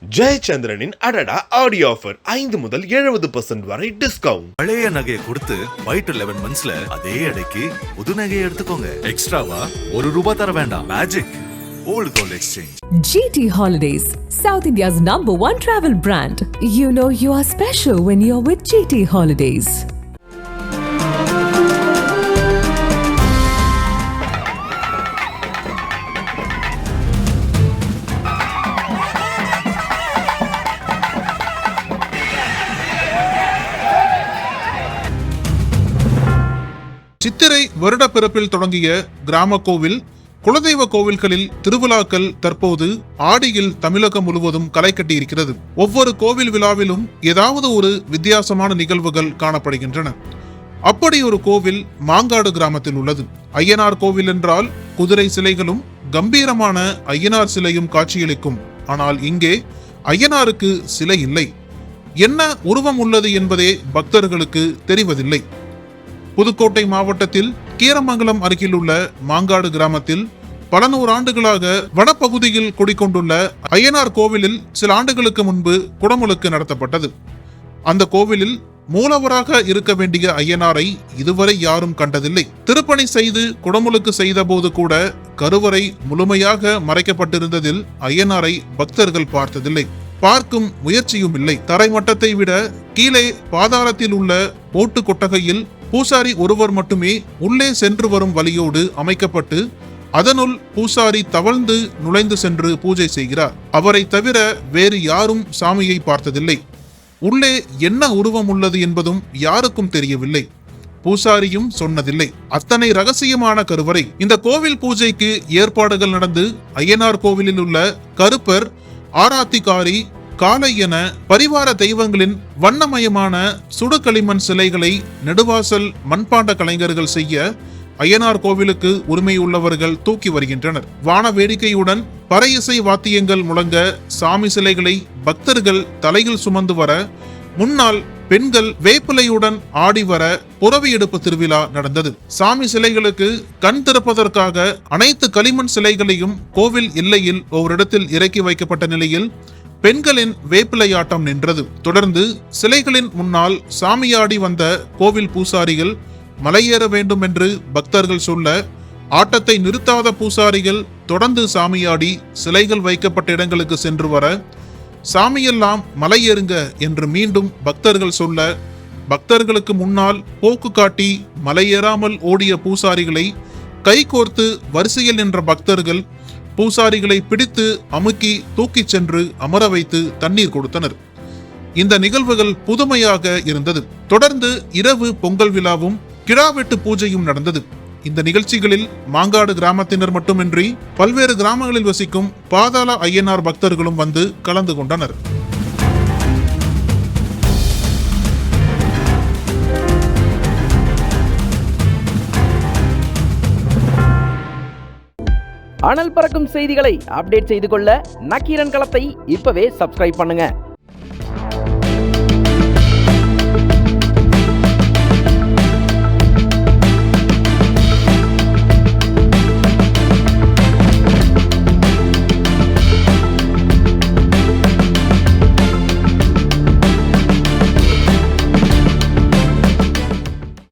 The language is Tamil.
ஜெயச்சந்திரனின் அடடா ஆடியோ ஆஃபர் 5 முதல் 70% வரை டிஸ்கவுண்ட். பழைய நகையை கொடுத்து 5 to 11 monthsல அதே அடைக்கு புது நகையை எடுத்துக்கோங்க. எக்ஸ்ட்ராவா ₹1 தர வேண்டாம். Magic old gold exchange. GT Holidays, South India's #1 travel brand. You know you are special when you're with GT Holidays. சித்திரை வருட பிறப்பில் தொடங்கிய கிராம கோவில், குலதெய்வ கோவில்களில் திருவிழாக்கள் தற்போது ஆடியில் தமிழகம் முழுவதும் களை கட்டியிருக்கிறது. ஒவ்வொரு கோவில் விழாவிலும் ஏதாவது ஒரு வித்தியாசமான நிகழ்வுகள் காணப்படுகின்றன. அப்படி ஒரு கோவில் மாங்காடு கிராமத்தில் உள்ளது. ஐயனார் கோவில் என்றால் குதிரை சிலைகளும் கம்பீரமான ஐயனார் சிலையும் காட்சியளிக்கும். ஆனால் இங்கே ஐயனாருக்கு சிலை இல்லை. என்ன உருவம் உள்ளது என்பதே பக்தர்களுக்கு தெரிவதில்லை. புதுக்கோட்டை மாவட்டத்தில் கீரமங்கலம் அருகிலுள்ள மாங்காடு கிராமத்தில் பல நூறு ஆண்டுகளாக வனப்பகுதியில் குடிக்கொண்டுள்ள ஐயனார் கோவிலில் சில ஆண்டுகளுக்கு முன்பு குடமுழுக்கு நடத்தப்பட்டது. அந்த கோவிலில் மூலவராக இருக்க வேண்டிய ஐயனாரை இதுவரை யாரும் கண்டதில்லை. திருப்பணி செய்து குடமுழுக்கு செய்த போது கூட கருவறை முழுமையாக மறைக்கப்பட்டிருந்ததில் ஐயனாரை பக்தர்கள் பார்த்ததில்லை. பார்க்கும் முயற்சியும் இல்லை. தரைமட்டத்தை விட கீழே பாதாளத்தில் உள்ள போட்டு கொட்டகையில் பூசாரி ஒருவர் மட்டுமே உள்ளே சென்று வரும் வழியோடு அமைக்கப்பட்டு அதனுள் பூசாரி தவழ்ந்து நுழைந்து சென்று பூஜை செய்கிறார். அவரை தவிர வேறு யாரும் சாமியை பார்த்ததில்லை. உள்ளே என்ன உருவம் உள்ளது என்பதும் யாருக்கும் தெரியவில்லை. பூசாரியும் சொன்னதில்லை. அத்தனை ரகசியமான கருவறை. இந்த கோவில் பூஜைக்கு ஏற்பாடுகள் நடந்து ஐயனார் கோவிலில் உள்ள கருப்பர், ஆராத்திகாரி, காளை என பரிவார தெய்வங்களின் வண்ணமயமான சுடுகளிமண் சிலைகளை நெடுவாசல் மண்பாண்ட கலைஞர்கள் செய்ய ஐயனார் கோவிலுக்கு உரிமையுள்ளவர்கள் தூக்கி வருகின்றனர். வான வேடிக்கையுடன் பறையிசை வாத்தியங்கள் முழங்க சாமி சிலைகளை பக்தர்கள் தலையில் சுமந்து வர, முன்னால் பெண்கள் வேப்பிலையுடன் ஆடி வர புறவி எடுப்பு திருவிழா நடந்தது. சாமி சிலைகளுக்கு கண் திறப்பதற்காக அனைத்து களிமண் சிலைகளையும் கோவில் எல்லையில் ஓரிடத்தில் இறக்கி வைக்கப்பட்ட நிலையில் பெண்களின் வேப்பிலையாட்டம் நின்றது. தொடர்ந்து சிலைகளின் முன்னால் சாமியாடி வந்த கோவில் பூசாரிகள் மலையேற வேண்டும் என்று பக்தர்கள் சொல்ல, ஆட்டத்தை நிறுத்தாத பூசாரிகள் தொடர்ந்து சாமியாடி சிலைகள் வைக்கப்பட்ட இடங்களுக்கு சென்று வர, சாமியெல்லாம் மலையேறுங்க என்று மீண்டும் பக்தர்கள் சொல்ல, பக்தர்களுக்கு முன்னால் போக்கு காட்டி மலையேறாமல் ஓடிய பூசாரிகளை கைகோர்த்து வரிசையில் நின்ற பக்தர்கள் பூசாரிகளை பிடித்து அமுக்கி தூக்கிச் சென்று அமர வைத்து தண்ணீர் கொடுத்தனர். இந்த நிகழ்வுகள் புதுமையாக இருந்தது. தொடர்ந்து இரவு பொங்கல் விழாவும் கிடாவெட்டு பூஜையும் நடந்தது. இந்த நிகழ்ச்சிகளில் மாங்காடு கிராமத்தினர் மட்டுமின்றி பல்வேறு கிராமங்களில் வசிக்கும் பாதாள ஐயனார் பக்தர்களும் வந்து கலந்து கொண்டனர். அனல் பறக்கும் செய்திகளை அப்டேட் செய்து கொள்ள நக்கீரன் களத்தை இப்பவே சப்ஸ்கிரைப் பண்ணுங்க.